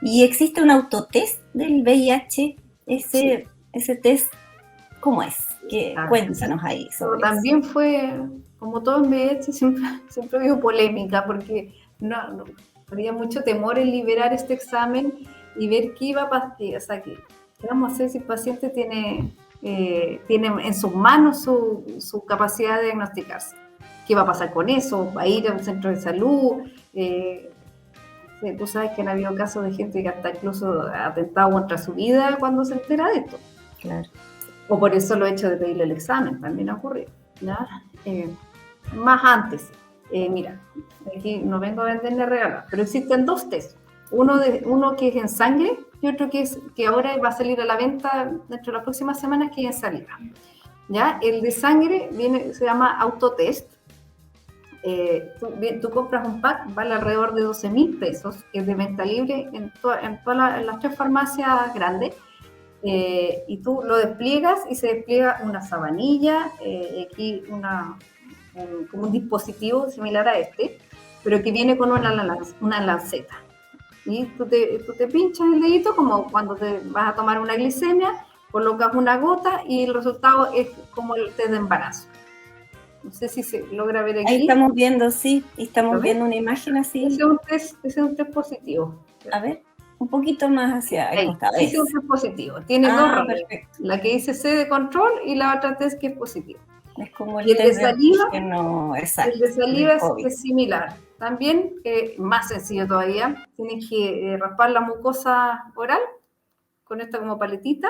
¿Y existe un autotest del VIH? Ese test, ¿cómo es? Cuéntanos ahí sobre también eso. Fue, como todo en VIH, siempre ha habido polémica, porque no había mucho temor en liberar este examen y ver qué iba a pasar, o sea, qué vamos a hacer si el paciente tiene en sus manos su capacidad de diagnosticarse. ¿Qué va a pasar con eso? ¿Va a ir a un centro de salud? Tú sabes que han habido casos de gente que hasta incluso ha atentado contra su vida cuando se entera de esto. Claro. O por eso lo he hecho de pedirle el examen, también ha ocurrido, ¿ya? Más antes, mira, aquí no vengo a venderle regalos, pero existen dos test. Uno que es en sangre y otro que ahora va a salir a la venta dentro de las próximas semanas, que es en saliva. ¿Ya? El de sangre se llama autotest. Tú compras un pack, vale alrededor de 12.000 pesos, es de venta libre en todas las 3 farmacias grandes, y tú lo despliegas y se despliega una sabanilla, aquí como un dispositivo similar a este, pero que viene con una lanceta. Y tú te pinchas el dedito como cuando te vas a tomar una glicemia, colocas una gota y el resultado es como el test de embarazo. No sé si se logra ver aquí. Ahí estamos viendo, sí, estamos viendo una imagen así. Ese es un test positivo. A ver, un poquito más hacia el costado. Ese es un test positivo. Tiene dos ramas. La que dice C de control y la otra test que es positivo. Es como el test de saliva. El de saliva es similar. También, más sencillo todavía, tienes que raspar la mucosa oral con esta como paletita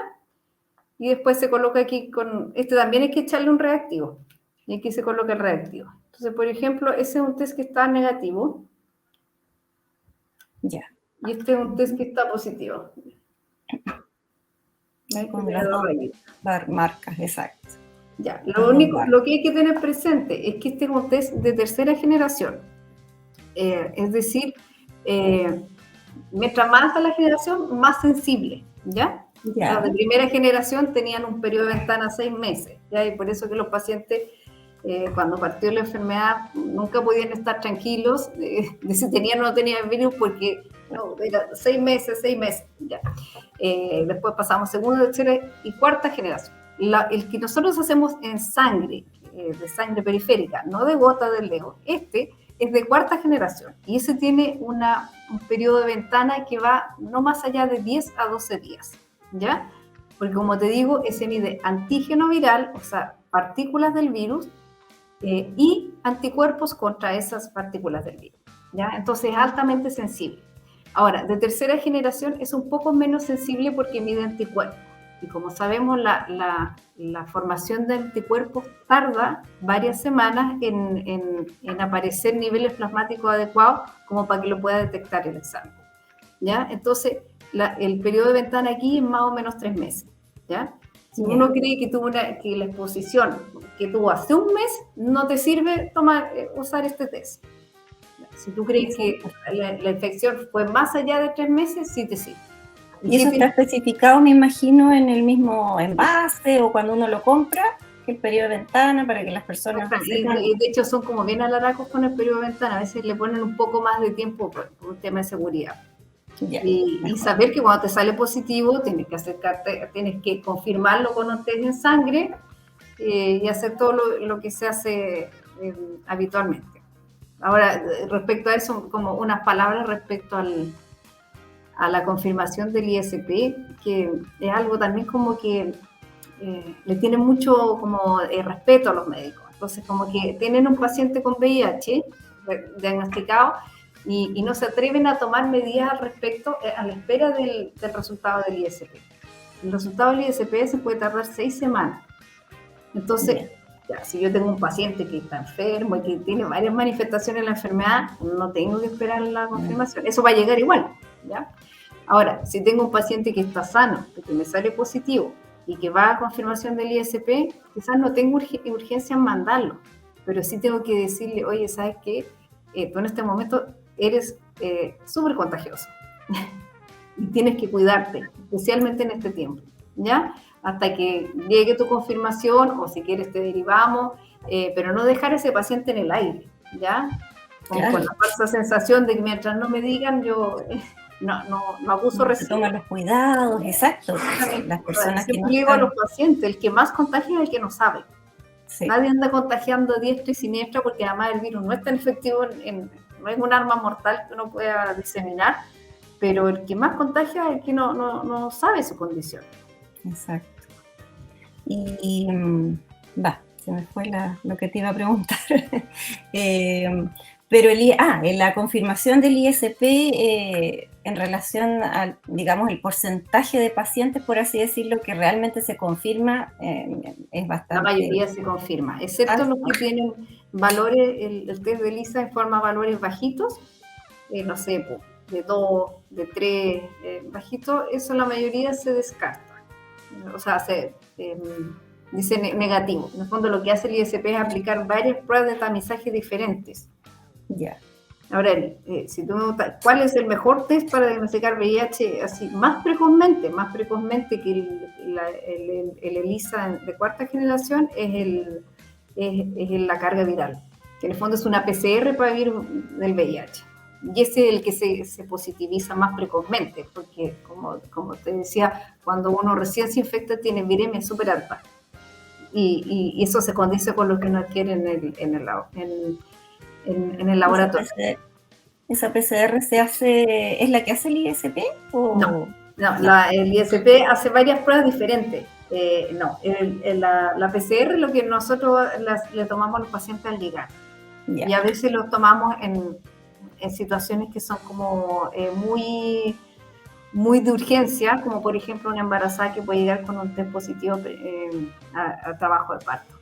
y después se coloca aquí con... Este también hay que echarle un reactivo y aquí se coloca el reactivo. Entonces, por ejemplo, ese es un test que está negativo. Ya. Y este es un test que está positivo. Con las dos marcas, exacto. Ya, lo que hay que tener presente es que este es un test de tercera generación. Es decir, mientras más alta la generación, más sensible, ¿ya? Los de primera generación tenían un periodo de ventana 6 meses, ¿ya? Y por eso que los pacientes, cuando partió la enfermedad, nunca podían estar tranquilos de si tenían o no tenían el virus, porque no, era 6 meses, ¿ya? Después pasamos segunda, tercera y cuarta generación. El que nosotros hacemos en sangre, de sangre periférica, no de gota del dedo, es de cuarta generación y ese tiene un periodo de ventana que va no más allá de 10 a 12 días, ¿ya? Porque como te digo, ese mide antígeno viral, o sea, partículas del virus, y anticuerpos contra esas partículas del virus, ¿ya? Entonces es altamente sensible. Ahora, de tercera generación es un poco menos sensible porque mide anticuerpos. Y como sabemos, la formación de anticuerpos tarda varias semanas en aparecer niveles plasmáticos adecuados como para que lo pueda detectar el examen, ¿ya? Entonces, el periodo de ventana aquí es más o menos 3 meses, ¿ya? Si uno cree que la exposición que tuvo hace un mes, no te sirve usar este test. Si tú crees que la infección fue más allá de 3 meses, sí te sirve. Y eso está especificado, me imagino, en el mismo envase o cuando uno lo compra, el periodo de ventana, para que las personas sepan. Y de hecho son como bien alaracos con el periodo de ventana, a veces le ponen un poco más de tiempo por un tema de seguridad. Ya, y saber que cuando te sale positivo tienes que acercarte, tienes que confirmarlo con un test en sangre y hacer todo lo que se hace habitualmente. Ahora, respecto a eso, como unas palabras respecto a la confirmación del ISP, que es algo también como que le tienen mucho como respeto a los médicos. Entonces, como que tienen un paciente con VIH diagnosticado y no se atreven a tomar medidas al respecto a la espera del resultado del ISP. El resultado del ISP se puede tardar 6 semanas. Entonces, ya, si yo tengo un paciente que está enfermo y que tiene varias manifestaciones de la enfermedad, no tengo que esperar la confirmación. Eso va a llegar igual, ¿ya? Ahora, si tengo un paciente que está sano, que me sale positivo y que va a confirmación del ISP, quizás no tengo urgencia en mandarlo, pero sí tengo que decirle, oye, ¿sabes qué? Tú en este momento eres súper contagioso y tienes que cuidarte, especialmente en este tiempo, ¿ya? Hasta que llegue tu confirmación o si quieres te derivamos, pero no dejar ese paciente en el aire, ¿ya? Como claro. Con la falsa sensación de que mientras no me digan, yo no abuso recibo. Se toman los cuidados, exacto. Las personas que no digo a los pacientes, el que más contagia es el que no sabe. Sí. Nadie anda contagiando diestra y siniestra porque además el virus no es tan efectivo, no es un arma mortal que uno pueda diseminar, pero el que más contagia es el que no sabe su condición. Exacto. Y se me fue lo que te iba a preguntar. Pero en la confirmación del ISP en relación al, digamos, el porcentaje de pacientes, por así decirlo, que realmente se confirma, es bastante... La mayoría se confirma, excepto los que tienen valores, el test de ELISA informa valores bajitos, no sé, de 2, de 3, bajitos, eso la mayoría se descarta. O sea, dice negativo. En el fondo lo que hace el ISP es aplicar varias pruebas de tamizaje diferentes. Ya. Ahora, si tú me preguntas, ¿cuál es el mejor test para diagnosticar VIH así más precozmente que el ELISA de cuarta generación? Es la carga viral, que en el fondo es una PCR para el virus del VIH. Y ese es el que se positiviza más precozmente, porque como te decía, cuando uno recién se infecta tiene viremia súper alta. Y eso se condice con lo que uno adquiere en el laboratorio. ¿Esa PCR es la que hace el ISP? ¿O? No. El ISP hace varias pruebas diferentes. La PCR es lo que nosotros le tomamos a los pacientes al llegar. Yeah. Y a veces los tomamos en situaciones que son como muy, muy de urgencia, como por ejemplo una embarazada que puede llegar con un test positivo a trabajo de parto.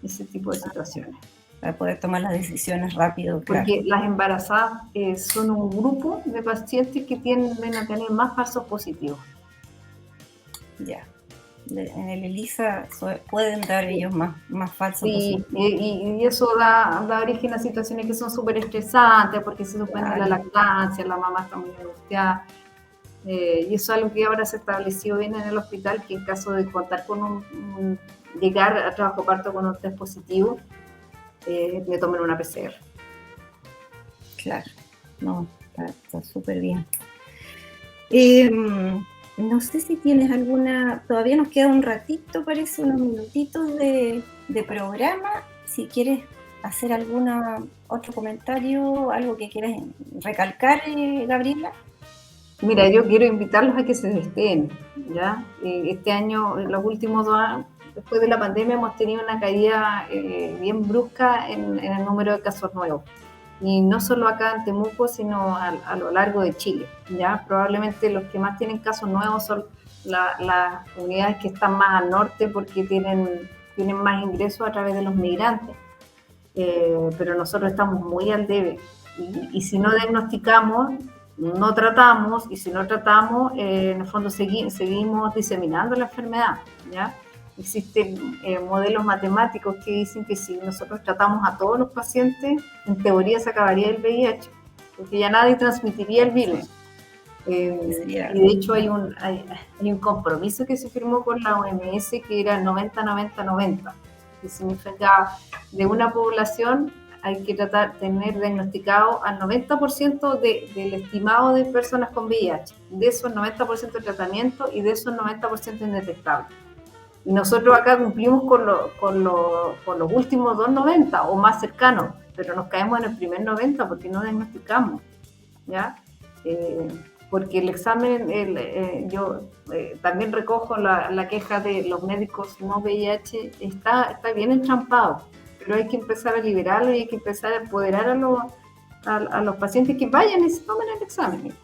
Ese tipo de situaciones. Para poder tomar las decisiones rápido. Porque las embarazadas son un grupo de pacientes que tienden a tener más falsos positivos. Ya. En el ELISA pueden dar ellos más falsos positivos. Y eso da origen a situaciones que son súper estresantes porque se suspende la lactancia, la mamá está muy angustiada. Y eso es algo que ahora se estableció bien en el hospital, que en caso de contar con llegar a trabajo parto con un test positivo, le tomen una PCR. Claro, no, está súper bien. No sé si tienes alguna, todavía nos queda un ratito, parece, unos minutitos de programa. Si quieres hacer otro comentario, algo que quieras recalcar, Gabriela. Mira, yo quiero invitarlos a que se desteen, ¿ya? Este año, en los últimos 2 años, después de la pandemia, hemos tenido una caída bien brusca en el número de casos nuevos. Y no solo acá en Temuco, sino a lo largo de Chile, ¿ya? Probablemente los que más tienen casos nuevos son las comunidades que están más al norte porque tienen más ingresos a través de los migrantes. Pero nosotros estamos muy al debe. Y si no diagnosticamos, no tratamos, y si no tratamos, en el fondo seguimos diseminando la enfermedad, ¿ya? Existen modelos matemáticos que dicen que si nosotros tratamos a todos los pacientes, en teoría se acabaría el VIH, porque ya nadie transmitiría el virus. Y de hecho hay un compromiso que se firmó con la OMS que era 90-90-90, que significa de una población hay que tener diagnosticado al 90% del estimado de personas con VIH, de esos 90% de tratamiento y de esos 90% indetectables. Y nosotros acá cumplimos con los últimos 2,90 o más cercanos, pero nos caemos en el primer 90 porque no diagnosticamos, ¿ya? Porque el examen, yo también recojo la queja de los médicos no VIH, está bien entrampado, pero hay que empezar a liberarlo y hay que empezar a empoderar a los pacientes que vayan y se tomen el examen,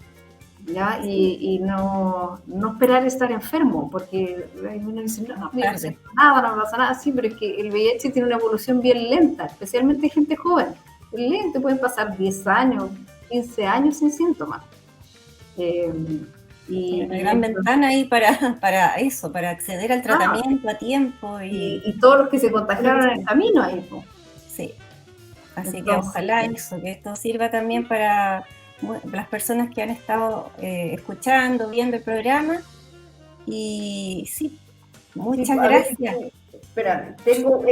¿ya? Y no esperar estar enfermo, porque uno dice, no me pasa nada, sí, pero es que el VIH tiene una evolución bien lenta, especialmente en gente joven. El lente pueden pasar 10 años, 15 años sin síntomas. Y una gran ventana ahí para eso, para acceder al tratamiento a tiempo. Y todos los que se contagiaron en el camino ahí. ¿No? Sí, así que ojalá eso, que esto sirva también para las personas que han estado escuchando, viendo el programa. Y sí, muchas gracias. Espera, tengo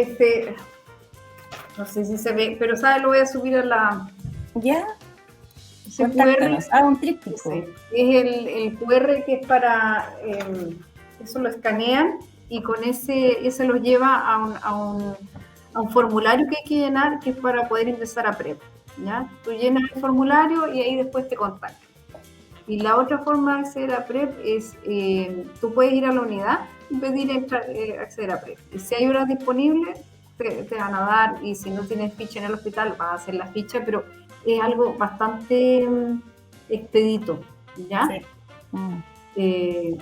no sé si se ve, pero ¿sabes? Lo voy a subir a la... ¿Ya? Ese QR, un tríptico. Sí, es el QR que es para... eso lo escanean y con ese los lleva a un formulario que hay que llenar, que es para poder ingresar a PrEP, ¿ya? Tú llenas el formulario y ahí después te contactan. Y la otra forma de acceder a PrEP es, tú puedes ir a la unidad y pedir acceder a PrEP. Y si hay horas disponibles, te van a dar, y si no tienes ficha en el hospital, vas a hacer la ficha, pero es algo bastante expedito, ¿ya? Sí. Y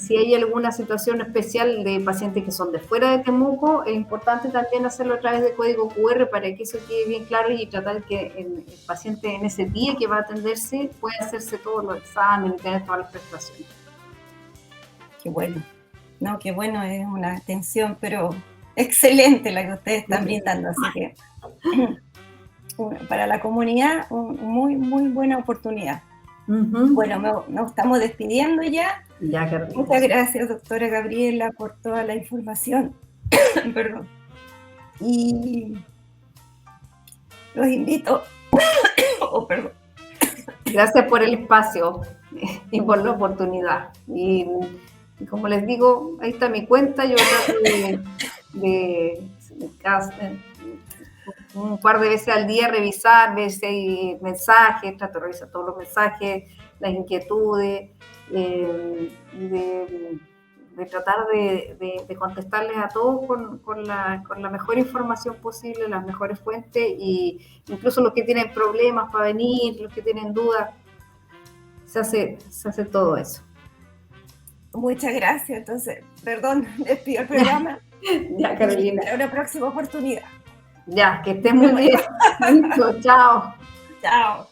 si hay alguna situación especial de pacientes que son de fuera de Temuco, es importante también hacerlo a través de código QR para que eso quede bien claro y tratar que el paciente en ese día que va a atenderse pueda hacerse todos los exámenes y tener todas las prestaciones. Qué bueno. No, qué bueno, es una atención, pero excelente la que ustedes están brindando, así que para la comunidad, muy, muy buena oportunidad. Bueno, nos estamos despidiendo ya. Muchas gracias, doctora Gabriela, por toda la información. Perdón. Y los invito. Perdón. Gracias por el espacio y por la oportunidad. Y como les digo, ahí está mi cuenta. Yo trato de un par de veces al día revisar, ver si hay mensajes, trato de revisar todos los mensajes, las inquietudes, de tratar de contestarles a todos con la mejor información posible, las mejores fuentes, y incluso los que tienen problemas para venir, los que tienen dudas, se hace todo eso. Muchas gracias. Entonces, perdón, despido el programa. Ya, Carolina. Para una próxima oportunidad. Ya, que estés muy bien. Chao. Chao.